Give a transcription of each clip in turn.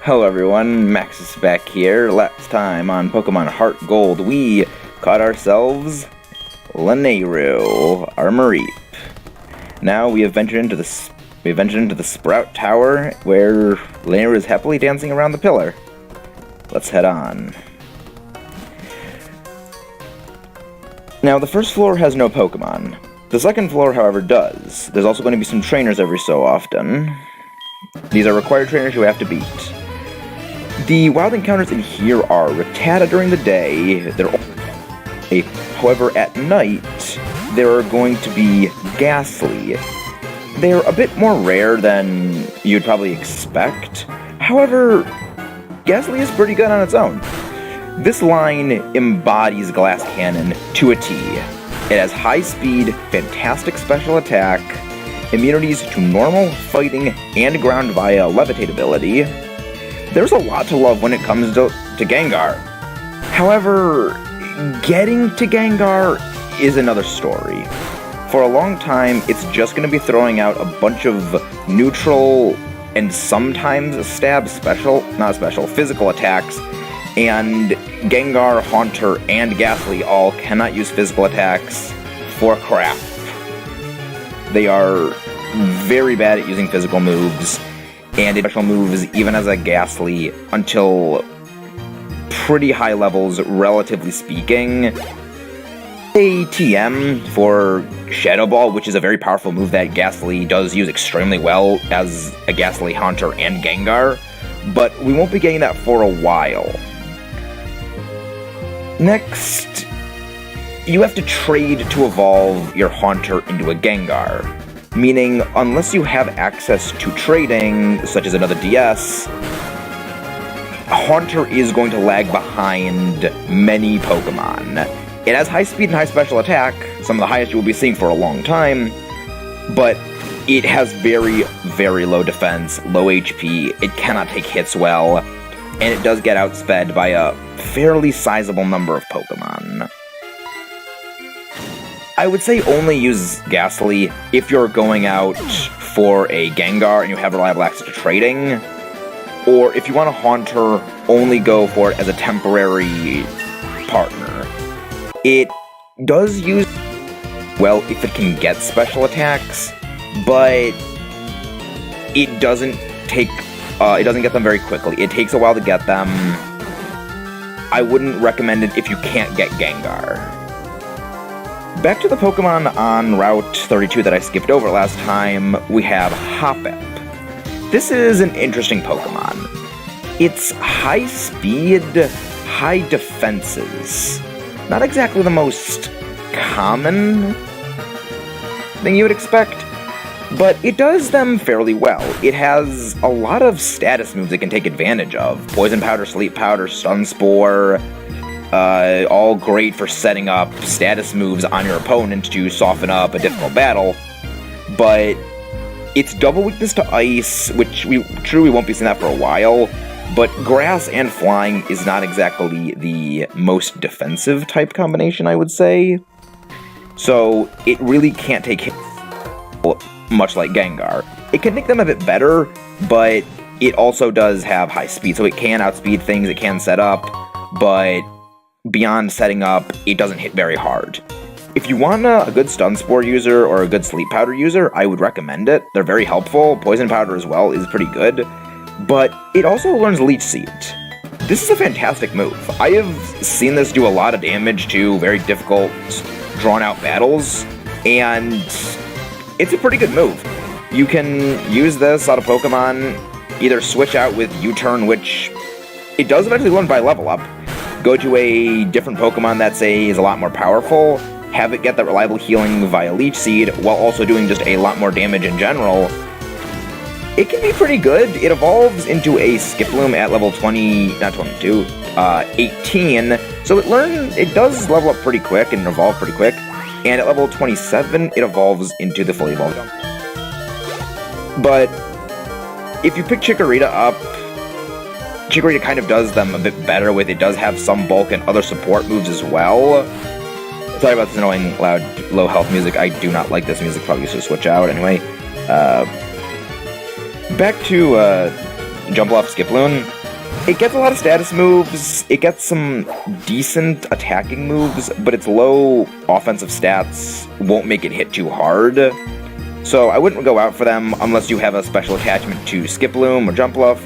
Hello everyone, Max is back here. Last time on Pokemon HeartGold, we caught ourselves Lanayru, our Mareep. Now we have ventured into the Sprout Tower, where Lanayru is happily dancing around the pillar. Let's head on. Now, the first floor has no Pokemon. The second floor, however, does. There's also going to be some trainers every so often. These are required trainers you have to beat. The wild encounters in here are Rattata during the day. However, at night, there are going to be Ghastly. They're a bit more rare than you'd probably expect. However, Ghastly is pretty good on its own. This line embodies Glass Cannon to a T. It has high speed, fantastic special attack, immunities to normal, fighting, and ground via levitate ability. There's a lot to love when it comes to Gengar. However, getting to Gengar is another story. For a long time, it's just going to be throwing out a bunch of neutral and sometimes physical attacks, and Gengar, Haunter, and Ghastly all cannot use physical attacks for crap. They are very bad at using physical moves, and special moves even as a Ghastly until pretty high levels, relatively speaking. ATM for Shadow Ball, which is a very powerful move that Ghastly does use extremely well as a Ghastly, Haunter, and Gengar, but we won't be getting that for a while. Next, you have to trade to evolve your Haunter into a Gengar, meaning unless you have access to trading, such as another DS, Haunter is going to lag behind many Pokemon. It has high speed and high special attack, some of the highest you will be seeing for a long time, but it has very, very low defense, low HP, it cannot take hits well, and it does get outsped by a fairly sizable number of Pokemon. I would say only use Ghastly if you're going out for a Gengar and you have reliable access to trading, or if you want a Haunter, only go for it as a temporary partner. It does use well if it can get special attacks, but it doesn't get them very quickly. It takes a while to get them. I wouldn't recommend it if you can't get Gengar. Back to the Pokemon on Route 32 that I skipped over last time, we have Hoppip. This is an interesting Pokemon. It's high speed, high defenses. Not exactly the most common thing you would expect, but it does them fairly well. It has a lot of status moves it can take advantage of. Poison Powder, Sleep Powder, Stun Spore, all great for setting up status moves on your opponent to soften up a difficult battle. But it's double weakness to Ice, which we won't be seeing that for a while. But Grass and Flying is not exactly the most defensive type combination, I would say. So it really can't take hits much like Gengar. It can make them a bit better, but it also does have high speed, so it can outspeed things, it can set up, but beyond setting up, it doesn't hit very hard. If you want a good Stun Spore user or a good Sleep Powder user, I would recommend it. They're very helpful. Poison Powder as well is pretty good, but it also learns Leech Seed. This is a fantastic move. I have seen this do a lot of damage to very difficult, drawn-out battles, and it's a pretty good move. You can use this on a Pokemon, either switch out with U-Turn, which it does eventually learn by level up, go to a different Pokemon that, say, is a lot more powerful, have it get that reliable healing via Leech Seed, while also doing just a lot more damage in general. It can be pretty good. It evolves into a Skiploom at level 18, so it does level up pretty quick and evolve pretty quick. And at level 27, it evolves into the fully evolved. But if you pick Chikorita up, Chikorita kind of does them a bit better with it does have some bulk and other support moves as well. Sorry about this annoying, loud, low health music. I do not like this music, probably should switch out anyway. Back to Jump Off Skiploon. It gets a lot of status moves, it gets some decent attacking moves, but its low offensive stats won't make it hit too hard. So I wouldn't go out for them unless you have a special attachment to Skiploom or Jumpluff,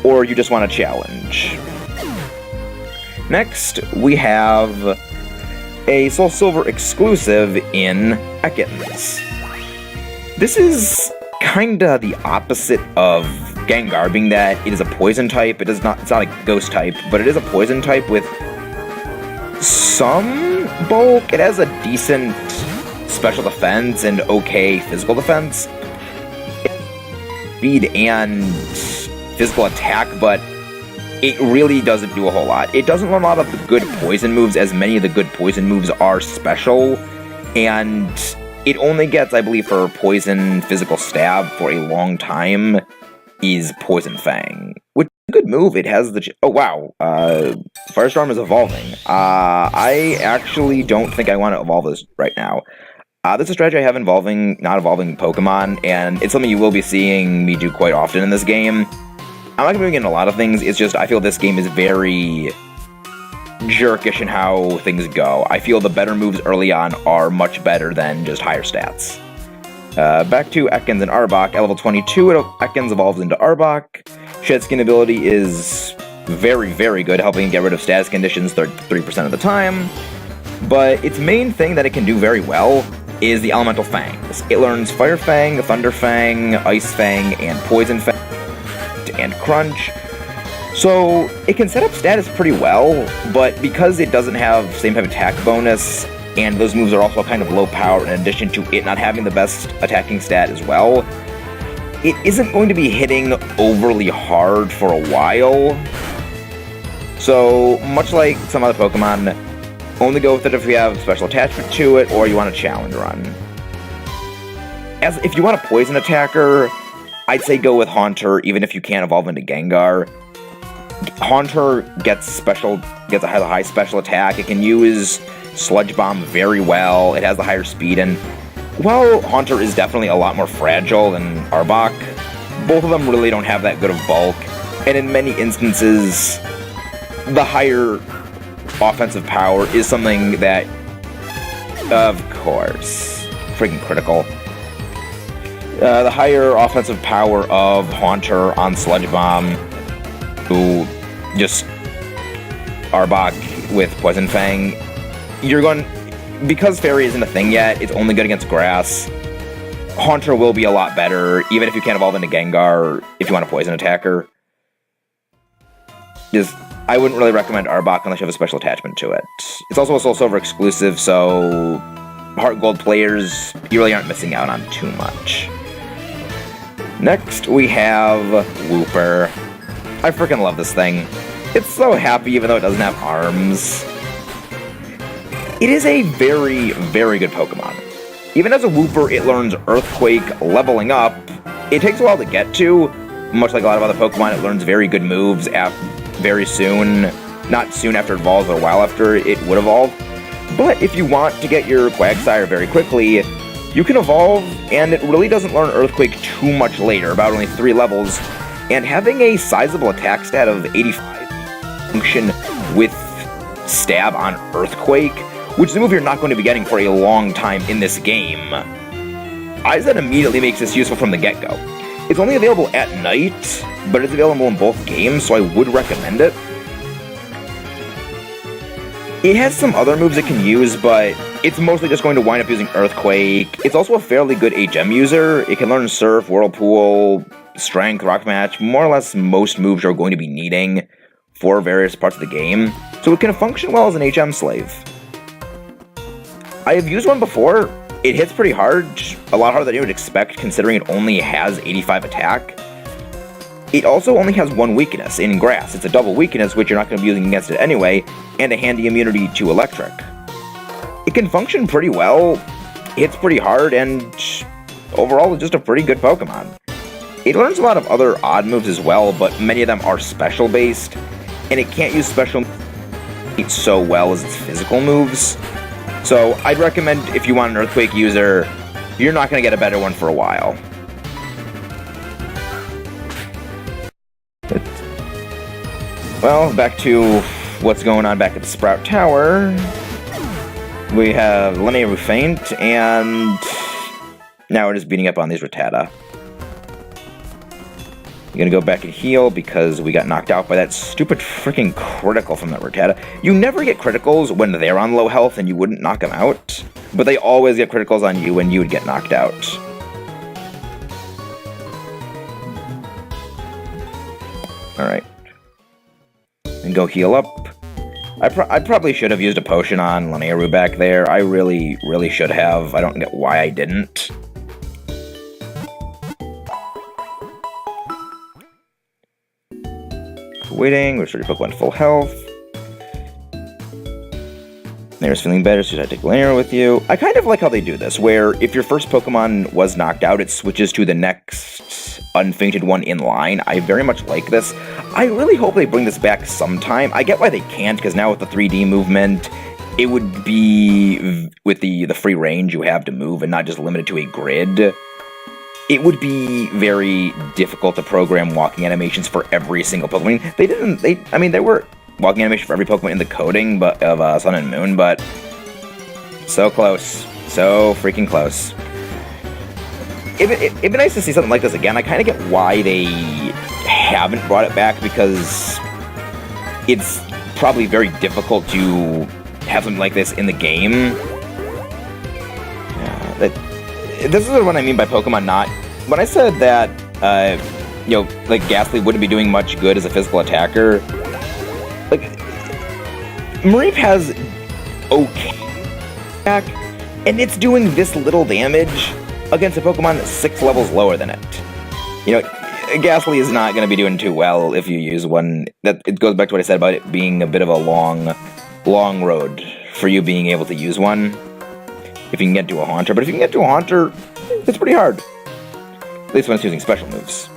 or you just want a challenge. Next, we have a SoulSilver exclusive in Ekans. This is kinda the opposite of Gengar, being that it is a poison type. It's not a ghost type, but it is a poison type with some bulk. It has a decent special defense and okay physical defense. Speed and physical attack, but it really doesn't do a whole lot. It doesn't run a lot of the good poison moves, as many of the good poison moves are special, and it only gets, I believe, for poison physical stab for a long time is Poison Fang, which is a good move. It has the... Oh, wow. Firestorm is evolving. I actually don't think I want to evolve this right now. This is a strategy I have involving not evolving Pokemon, and it's something you will be seeing me do quite often in this game. I'm not going to be getting a lot of things, it's just I feel this game is very jerkish in how things go. I feel the better moves early on are much better than just higher stats. Back to Ekans and Arbok. At level 22, Ekans evolves into Arbok. Shed Skin ability is very, very good, helping get rid of status conditions 3% of the time. But its main thing that it can do very well is the Elemental Fangs. It learns Fire Fang, Thunder Fang, Ice Fang, and Poison Fang, and Crunch. So it can set up status pretty well, but because it doesn't have same type of attack bonus, and those moves are also kind of low power in addition to it not having the best attacking stat as well, it isn't going to be hitting overly hard for a while. So, much like some other Pokemon, only go with it if you have special attachment to it or you want a challenge run. If you want a poison attacker, I'd say go with Haunter, even if you can't evolve into Gengar. Haunter has a high special attack. It can use Sludge Bomb very well. It has the higher speed, and while Haunter is definitely a lot more fragile than Arbok, both of them really don't have that good of bulk, and in many instances, the higher offensive power is something that, of course, freaking critical. The higher offensive power of Haunter on Sludge Bomb, who just Arbok with Poison Fang, because Fairy isn't a thing yet, it's only good against grass. Haunter will be a lot better, even if you can't evolve into Gengar, if you want a poison attacker. I wouldn't really recommend Arbok unless you have a special attachment to it. It's also a SoulSilver exclusive, so HeartGold players, you really aren't missing out on too much. Next, we have Wooper. I freaking love this thing. It's so happy even though it doesn't have arms. It is a very, very good Pokemon. Even as a Wooper, it learns Earthquake, leveling up. It takes a while to get to. Much like a lot of other Pokemon, it learns very good moves very soon. Not soon after it evolves, but a while after it would evolve. But if you want to get your Quagsire very quickly, you can evolve, and it really doesn't learn Earthquake too much later, about only 3 levels. And having a sizable attack stat of 85 function with Stab on Earthquake, which is a move you're not going to be getting for a long time in this game, that immediately makes this useful from the get-go. It's only available at night, but it's available in both games, so I would recommend it. It has some other moves it can use, but it's mostly just going to wind up using Earthquake. It's also a fairly good HM user. It can learn Surf, Whirlpool, Strength, Rock Match, more or less most moves you're going to be needing for various parts of the game, so it can function well as an HM slave. I have used one before. It hits pretty hard, a lot harder than you would expect considering it only has 85 attack. It also only has one weakness, in Grass. It's a double weakness, which you're not going to be using against it anyway, and a handy immunity to Electric. It can function pretty well, hits pretty hard, and overall is just a pretty good Pokemon. It learns a lot of other odd moves as well, but many of them are special-based, and it can't use special moves so well as its physical moves. So I'd recommend, if you want an Earthquake user, you're not going to get a better one for a while. Well, back to what's going on back at the Sprout Tower. We have Linear Faint, and now we're just beating up on these Rattata. I'm gonna go back and heal because we got knocked out by that stupid freaking critical from that Rattata. You never get criticals when they're on low health and you wouldn't knock them out, but they always get criticals on you when you would get knocked out. Alright. And go heal up. I probably should have used a potion on Linearu back there. I really should have. I don't get why I didn't. Waiting, restore your Pokemon full health. There's feeling better, so I take Linear with you. I kind of like how they do this, where if your first Pokemon was knocked out, it switches to the next unfainted one in line. I very much like this. I really hope they bring this back sometime. I get why they can't, because now with the 3D movement, it would be, with the free range you have to move and not just limited to a grid, it would be very difficult to program walking animations for every single Pokemon. There were walking animation for every Pokemon in the coding of Sun and Moon, but so close. So freaking close. It'd be nice to see something like this again. I kind of get why they haven't brought it back, because it's probably very difficult to have something like this in the game. This is what I mean by Pokemon not... When I said that, like, Ghastly wouldn't be doing much good as a physical attacker, like, Mareep has okay attack, and it's doing this little damage against a Pokemon that's 6 levels lower than it. You know, Ghastly is not going to be doing too well if you use one. It goes back to what I said about it being a bit of a long road for you being able to use one. If you can get to a Haunter, but if you can get to a Haunter, it's pretty hard. At least when it's using special moves.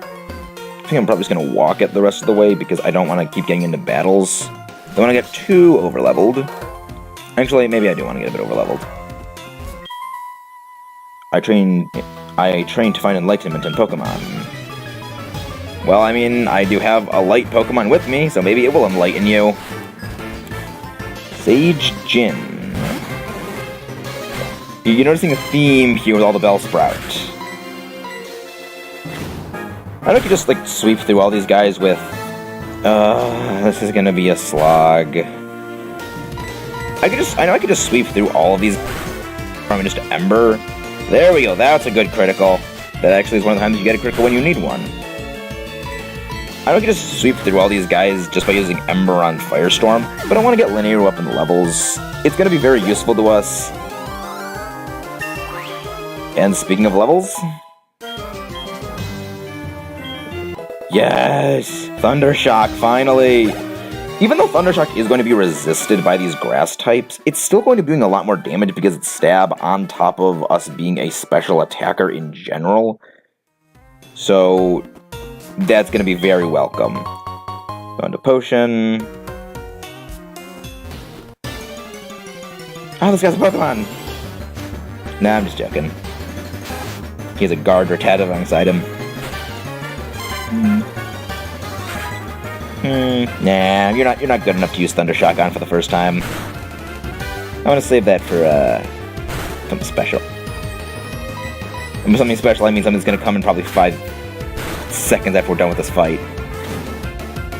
I think I'm probably just going to walk it the rest of the way because I don't want to keep getting into battles. Don't want to get too overleveled. Actually, maybe I do want to get a bit overleveled. I train to find enlightenment in Pokemon. Well, I mean, I do have a light Pokemon with me, so maybe it will enlighten you. Sage Jin. You're noticing a theme here with all the Bellsprout. I don't just like sweep through all these guys with, this is gonna be a slog. I know I could just sweep through all of these from just Ember. There we go, that's a good critical. That actually is one of the times you get a critical when you need one. I know I could just sweep through all these guys just by using Ember on Firestorm, but I want to get Linear up in the levels. It's gonna be very useful to us. And speaking of levels... Yes! Thundershock, finally! Even though Thundershock is going to be resisted by these grass types, it's still going to be doing a lot more damage because it's Stab on top of us being a special attacker in general. So, that's going to be very welcome. Going to Potion. Oh, this guy's a Pokemon! Nah, I'm just joking. He has a guard Rattata alongside him. Nah, you're not good enough to use Thundershock on for the first time. I want to save that for something special. And by something special, I mean something's gonna come in probably 5 seconds after we're done with this fight.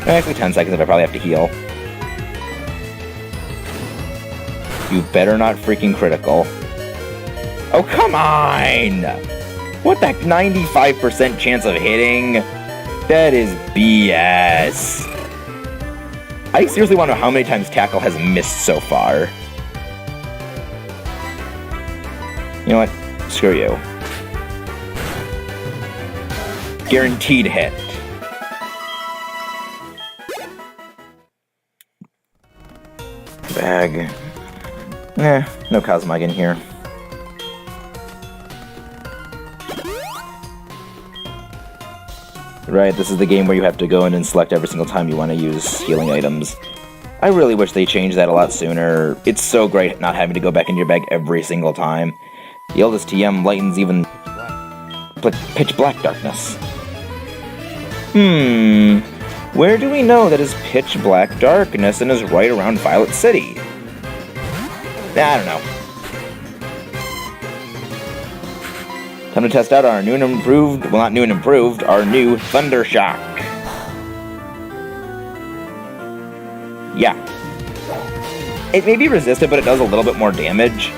Actually, 10 seconds if I probably have to heal. You better not freaking critical. Oh, come on! What, that 95% chance of hitting? That is BS. I seriously want to know how many times Tackle has missed so far. You know what? Screw you. Guaranteed hit. Bag. No Cosmog in here. Right, this is the game where you have to go in and select every single time you want to use healing items. I really wish they changed that a lot sooner. It's so great not having to go back into your bag every single time. The eldest TM lightens even pitch black darkness. Where do we know that is pitch black darkness and is right around Violet City? I don't know. Time to test out our new and improved, well, not new and improved, our new Thunderstruck. Yeah. It may be resisted, but it does a little bit more damage.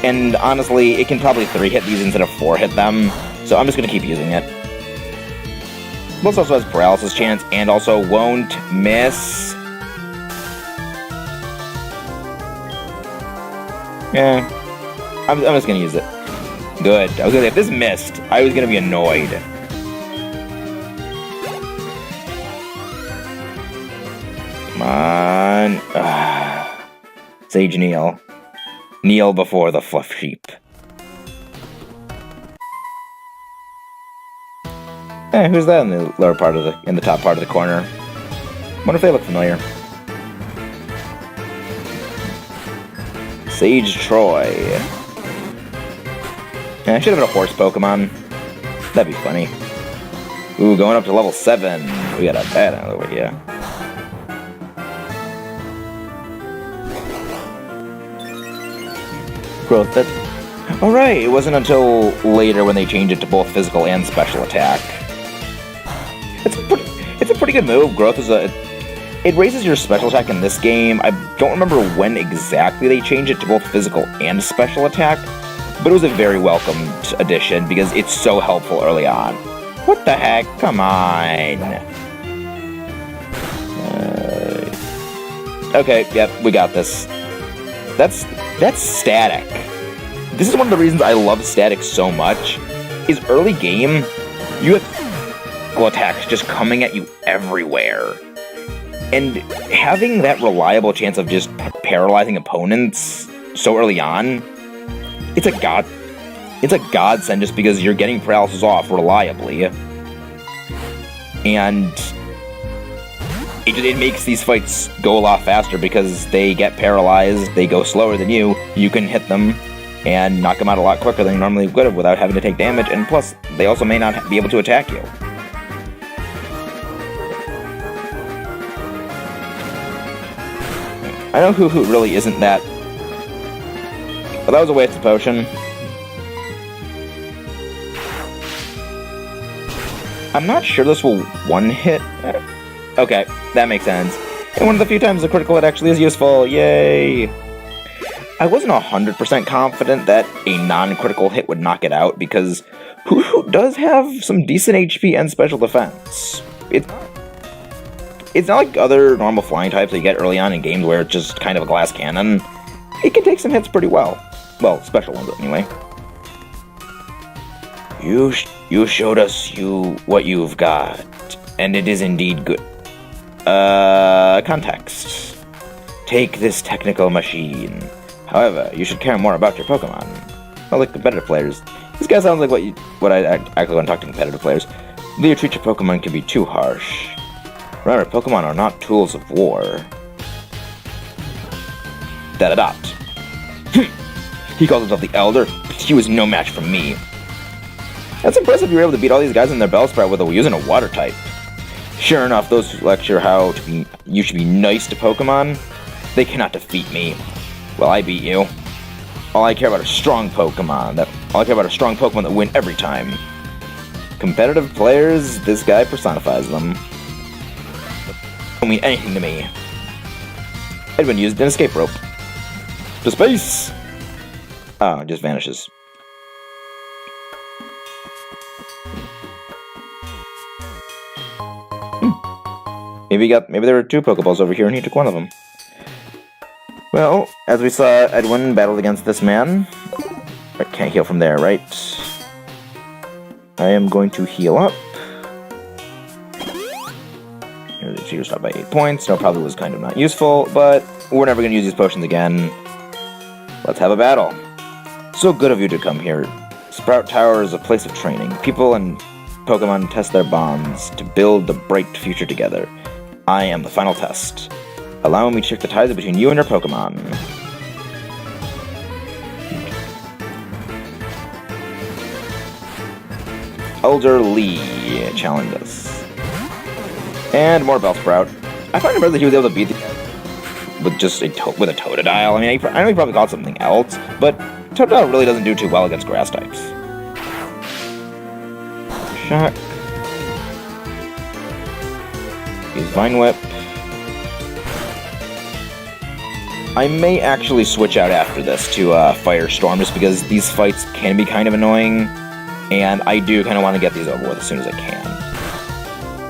And honestly, it can probably 3-hit these instead of 4-hit them, so I'm just going to keep using it. This also has paralysis chance, and also won't miss. Yeah, I'm just going to use it. Good. I was going to say, if this missed, I was going to be annoyed. Come on. Sage kneel. Kneel before the fluff sheep. Who's that in the lower part of in the top part of the corner? Wonder if they look familiar. Sage Troy. I should have been a horse Pokemon. That'd be funny. Ooh, going up to level 7. We got a bad one over here. Growth. That. Oh right, it wasn't until later when they changed it to both physical and special attack. It's a pretty good move. Growth is it raises your special attack in this game. I don't remember when exactly they changed it to both physical and special attack, but it was a very welcomed addition because it's so helpful early on. What the heck? Come on. Okay, yep, we got this. That's static. This is one of the reasons I love static so much, is early game, you have physical attacks just coming at you everywhere. And having that reliable chance of just paralyzing opponents so early on, it's a godsend just because you're getting paralysis off reliably. And it makes these fights go a lot faster because they get paralyzed, they go slower than you can hit them and knock them out a lot quicker than you normally would have without having to take damage, and plus, they also may not be able to attack you. I know Hoo Hoot really isn't that, but that was a wasted potion. I'm not sure this will one-hit. Okay, that makes sense. And one of the few times the critical hit actually is useful. Yay! I wasn't 100% confident that a non-critical hit would knock it out, because Hoo Hoot does have some decent HP and special defense. It's not like other normal flying types that you get early on in games where it's just kind of a glass cannon. It can take some hits pretty well. Well, special ones anyway. You showed us what you've got, and it is indeed good. Context. Take this technical machine. However, you should care more about your Pokemon. Well, like competitive players. This guy sounds like what I act when I talk to competitive players. Do you treat your Pokemon can be too harsh? Remember, Pokemon are not tools of war. That adopt. He calls himself the Elder, but he was no match for me. That's impressive you were able to beat all these guys in their Bellsprout with using a water type. Sure enough, those who lecture you should be nice to Pokemon, they cannot defeat me. Well, I beat you. All I care about are strong Pokemon that win every time. Competitive players, this guy personifies them. Don't mean anything to me. Edwin used an escape rope. To space! Oh, it just vanishes. Maybe there were 2 Pokeballs over here and he took one of them. Well, as we saw, Edwin battled against this man. I can't heal from there, right? I am going to heal up. She was stopped by 8 points. No, probably was kind of not useful, but we're never going to use these potions again. Let's have a battle. So good of you to come here. Sprout Tower is a place of training. People and Pokemon test their bonds to build a bright future together. I am the final test. Allow me to check the ties between you and your Pokemon. Elder Lee challenged us. And more Bellsprout. I find it weird that he was able to beat the guy with just a Totodile. I mean, I know he probably called something else, but Totodile really doesn't do too well against grass types. Shock. Use Vine Whip. I may actually switch out after this to Firestorm, just because these fights can be kind of annoying, and I do kind of want to get these over with as soon as I can.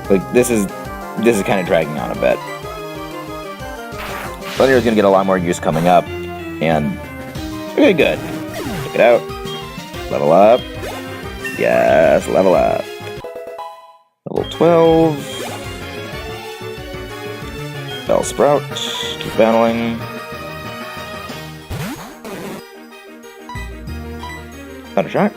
Like, this is kind of dragging on a bit. Thunder is going to get a lot more use coming up, and really good. Check it out. Level up. Yes, level up. Level 12. Bellsprout. Keep battling. Thunderstruck.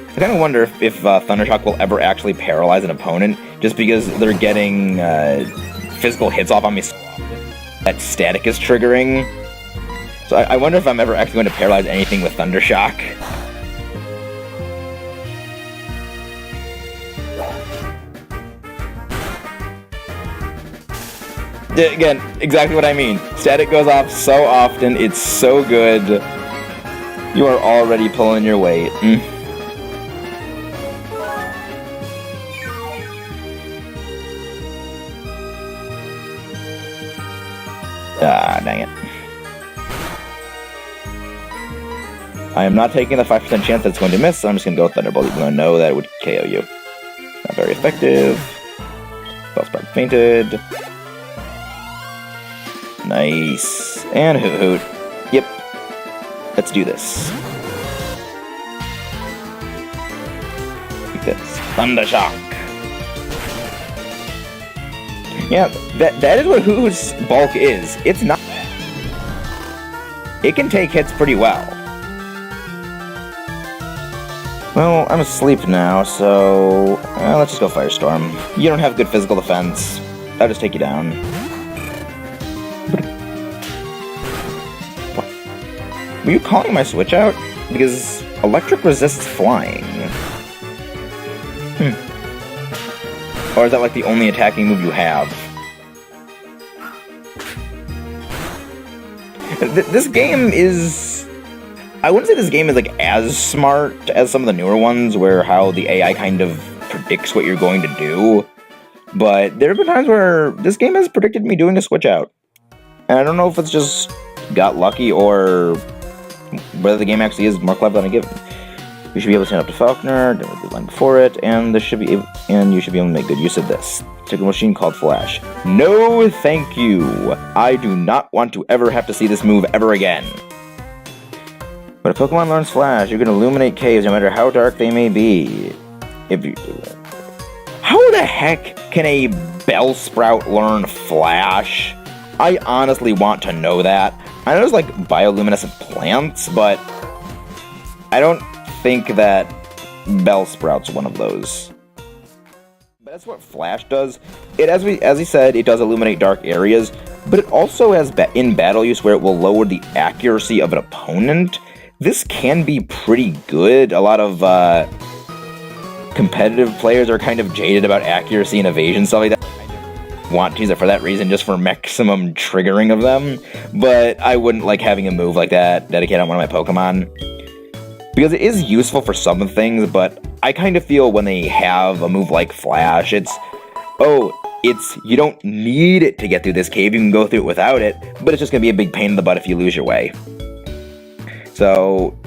I kind of wonder if Thunderstruck will ever actually paralyze an opponent, just because they're getting physical hits off on me so often that static is triggering. So I wonder if I'm ever actually going to paralyze anything with Thundershock. Again, exactly what I mean. Static goes off so often, it's so good. You are already pulling your weight. Ah, dang it. I am not taking the 5% chance that it's going to miss, so I'm just going to go with Thunderbolt, even though I know that it would KO you. Not very effective. Bellsprout fainted. Nice. And Hoot Hoot. Yep. Let's do this. Like this. Thundershock. Yeah, that is what Hoot's bulk is. It's not bad. It can take hits pretty well. Well, I'm asleep now, so let's just go Firestorm. You don't have good physical defense. I'll just take you down. Were you calling my switch out? Because electric resists flying. Or is that like the only attacking move you have? This game is... I wouldn't say this game is like as smart as some of the newer ones, where how the AI kind of predicts what you're going to do. But there have been times where this game has predicted me doing a switch out. And I don't know if it's just got lucky or whether the game actually is more clever than I give it. You should be able to stand up to Falconer, do the line before it, and you should be able to make good use of this. Take a machine called Flash. No, thank you. I do not want to ever have to see this move ever again. But if Pokemon learns Flash, you can illuminate caves no matter how dark they may be. How the heck can a Bellsprout learn Flash? I honestly want to know that. I know there's like bioluminescent plants, but I don't think that Bellsprout's one of those. But that's what Flash does. As he said, it does illuminate dark areas, but it also has in battle use where it will lower the accuracy of an opponent. This can be pretty good. A lot of competitive players are kind of jaded about accuracy and evasion, stuff like that. Want to use it for that reason, just for maximum triggering of them, but I wouldn't like having a move like that dedicated on one of my Pokemon, because it is useful for some things, but I kind of feel when they have a move like Flash, you don't need it to get through this cave, you can go through it without it, but it's just going to be a big pain in the butt if you lose your way. So,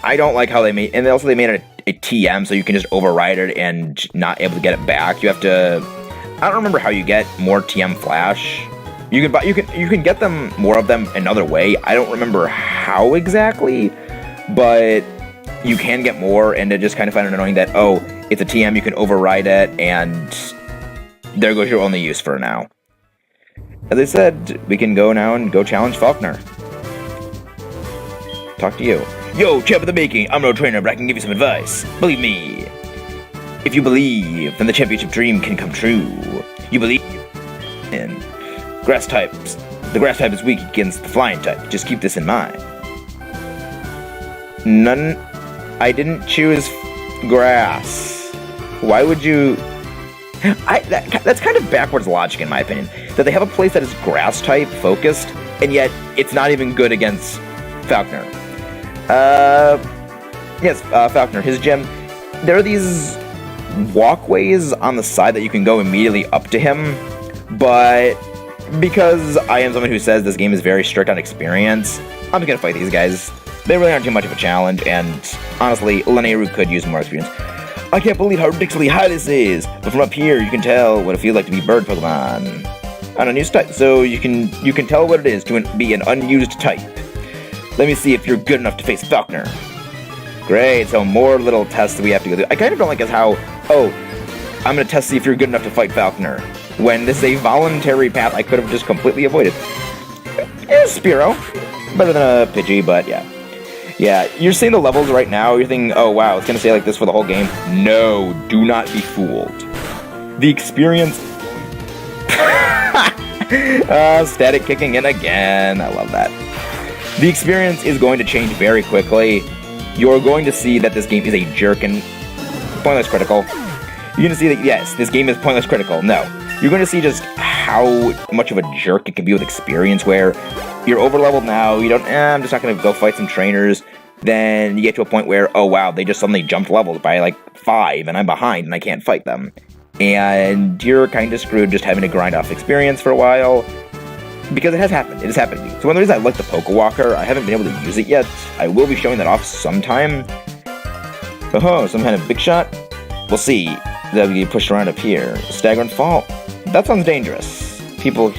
I don't like how they made, and also they made it a TM, so you can just override it and not able to get it back. You have to... I don't remember how you get more TM Flash. You can get them, more of them, another way. I don't remember how exactly, but you can get more, and I just kind of find it annoying that, oh, it's a TM, you can override it, and there goes your only use for now. As I said, we can go now and go challenge Falconer. Talk to you. Yo, champ of the making, I'm no trainer, but I can give you some advice. Believe me. If you believe, then the championship dream can come true. You believe in grass types. The grass type is weak against the flying type. Just keep this in mind. I didn't choose grass. Why would you... That's kind of backwards logic in my opinion. That they have a place that is grass type focused, and yet it's not even good against Falconer. Yes, Falconer, his gym. There are these walkways on the side that you can go immediately up to him, but because I am someone who says this game is very strict on experience, I'm just gonna fight these guys. They really aren't too much of a challenge, and honestly, Lanayru could use more experience. I can't believe how ridiculously high this is, but from up here you can tell what it feels like to be bird Pokemon. On a new type, so you can tell what it is to be an unused type. Let me see if you're good enough to face Falconer. Great, so more little tests we have to go through. I kind of don't like is how, I'm gonna test to see if you're good enough to fight Falconer, when this is a voluntary path I could have just completely avoided. Spearow. Better than a Pidgey, but yeah. Yeah, you're seeing the levels right now, you're thinking, oh wow, it's gonna stay like this for the whole game. No, do not be fooled. The experience... static kicking in again, I love that. The experience is going to change very quickly. You're going to see that this game is a jerk and pointless critical. You're going to see that, yes, this game is pointless critical. No. You're going to see just how much of a jerk it can be with experience, where you're over-leveled now, you don't, I'm just not going to go fight some trainers. Then you get to a point where, oh wow, they just suddenly jumped levels by like 5, and I'm behind, and I can't fight them. And you're kind of screwed just having to grind off experience for a while. Because it has happened. It has happened to me. So one of the reasons I like the Pokewalker, I haven't been able to use it yet. I will be showing that off sometime. Oh, some kind of big shot? We'll see. That we get pushed around up here. Stagger and fall. That sounds dangerous. People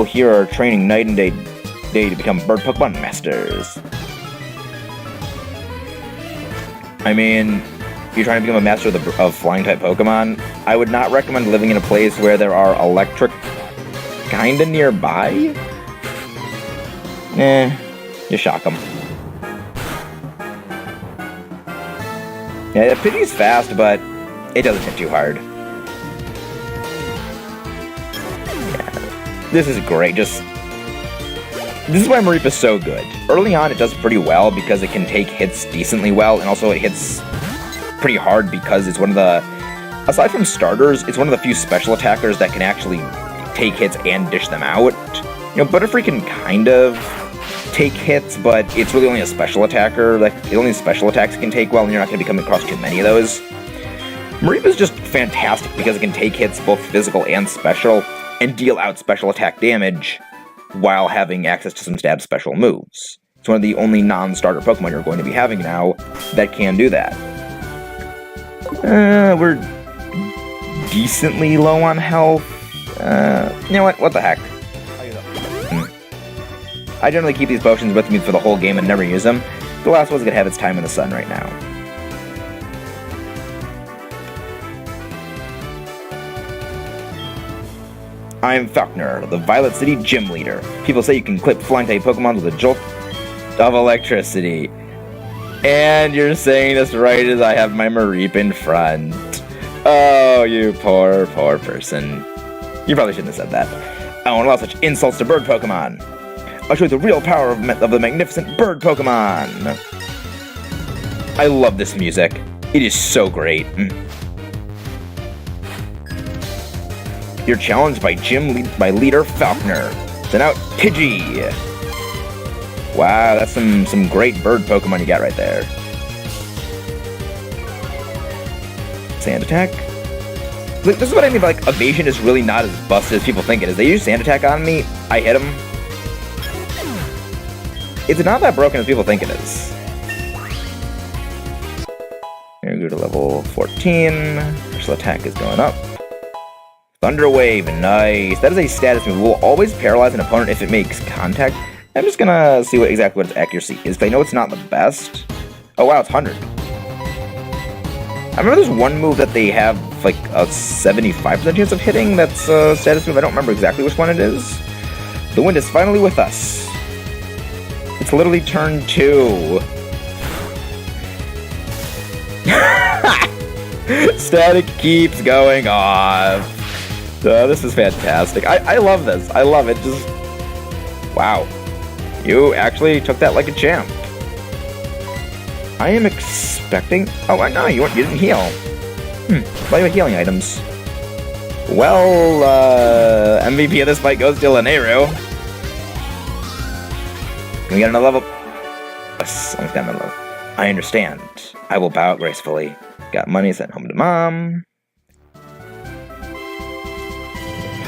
here are training night and day to become bird Pokemon masters. I mean, if you're trying to become a master of flying type Pokemon, I would not recommend living in a place where there are electric kinda nearby? You shock them. Yeah, Pidgey's fast, but it doesn't hit too hard. Yeah, this is great, this is why Mareep is so good. Early on, it does pretty well because it can take hits decently well, and also it hits pretty hard because it's one of the, aside from starters, it's one of the few special attackers that can actually take hits and dish them out. You know, Butterfree can kind of take hits, but it's really only a special attacker. Like, the only special attacks it can take well, and you're not going to be coming across too many of those. Mareep is just fantastic because it can take hits, both physical and special, and deal out special attack damage while having access to some stab special moves. It's one of the only non-starter Pokemon you're going to be having now that can do that. We're decently low on health. You know what the heck. I generally keep these potions with me for the whole game and never use them. The last one's gonna have its time in the sun right now. I'm Falconer, the Violet City Gym Leader. People say you can clip flying type Pokemon with a jolt of electricity. And you're saying this right as I have my Mareep in front. Oh, you poor person. You probably shouldn't have said that. I don't allow such insults to bird Pokemon. I'll show you the real power of the magnificent bird Pokemon. I love this music. It is so great. You're challenged by leader Falconer. Send out Pidgey. Wow, that's some great bird Pokemon you got right there. Sand attack. Look, this is what I mean by, like, evasion is really not as busted as people think it is. They use sand attack on me, I hit them. It's not that broken as people think it is. Here we go to level 14. Special attack is going up. Thunder Wave, nice. That is a status move. It will always paralyze an opponent if it makes contact. I'm just gonna see exactly what its accuracy is, because I know it's not the best. Oh wow, it's 100. I remember there's one move that they have like a 75% chance of hitting that's a status move. I don't remember exactly which one it is. The wind is finally with us. It's literally turn 2. Static keeps going off. This is fantastic. I love this. I love it. Just wow. You actually took that like a champ. I am expecting... Oh, no, you didn't heal. Why do you have healing items? Well, MVP of this fight goes to Laneru. Can we get another level? Yes, almost got another level. I understand. I will bow out gracefully. Got money sent home to Mom.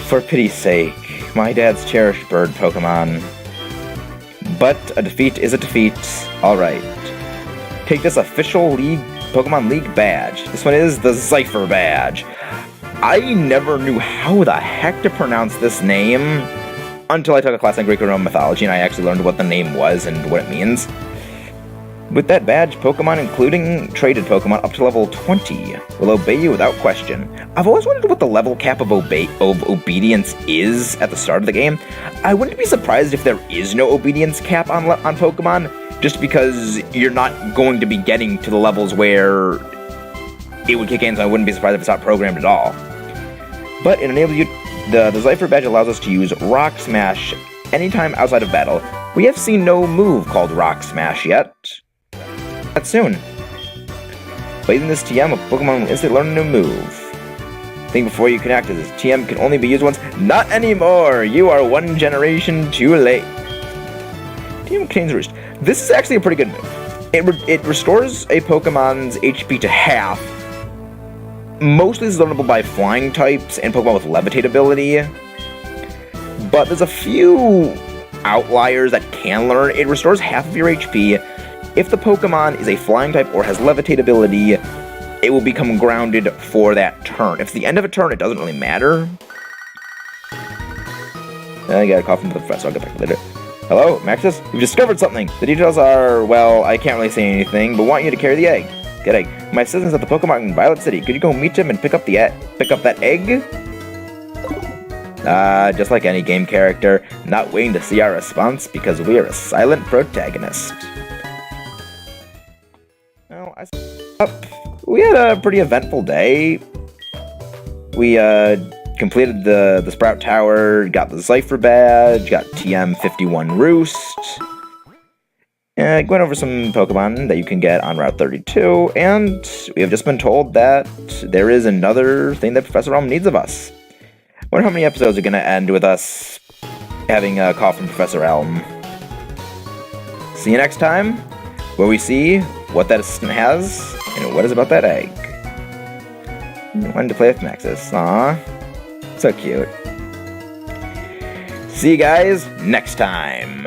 For pity's sake, my dad's cherished bird Pokemon. But a defeat is a defeat. Alright. Take this official Pokemon League badge. This one is the Cypher badge. I never knew how the heck to pronounce this name until I took a class on Greco-Roman mythology and I actually learned what the name was and what it means. With that badge, Pokemon, including traded Pokemon up to level 20, will obey you without question. I've always wondered what the level cap of obedience is at the start of the game. I wouldn't be surprised if there is no obedience cap on Pokemon, just because you're not going to be getting to the levels where it would kick in, so I wouldn't be surprised if it's not programmed at all. But it enables you. The Cypher badge allows us to use Rock Smash anytime outside of battle. We have seen no move called Rock Smash yet. That's soon. By using this TM, a Pokemon will instantly learn a new move. Think before you can act, as this TM can only be used once. Not anymore! You are one generation too late. TM contains Roost. This is actually a pretty good move. It restores a Pokemon's HP to half. Mostly is learnable by flying types and Pokemon with levitate ability. But there's a few outliers that can learn. It restores half of your HP. If the Pokemon is a flying type or has levitate ability, it will become grounded for that turn. If it's the end of a turn, it doesn't really matter. I got a call from the professor. I'll get back to later. Hello, Maxis? We've discovered something. The details are, well, I can't really say anything, but want you to carry the egg. Good egg. My assistant's at the Pokemon in Violet City. Could you go meet him and pick up that egg? Just like any game character, not waiting to see our response because we are a silent protagonist. Well, we had a pretty eventful day. We completed the Sprout Tower, got the Cypher badge, got TM51 Roost. Went over some Pokemon that you can get on Route 32, and we have just been told that there is another thing that Professor Elm needs of us. I wonder how many episodes are going to end with us having a call from Professor Elm. See you next time, where we see what that assistant has, and what is about that egg. I wanted to play with Maxis. Aww. So cute. See you guys next time.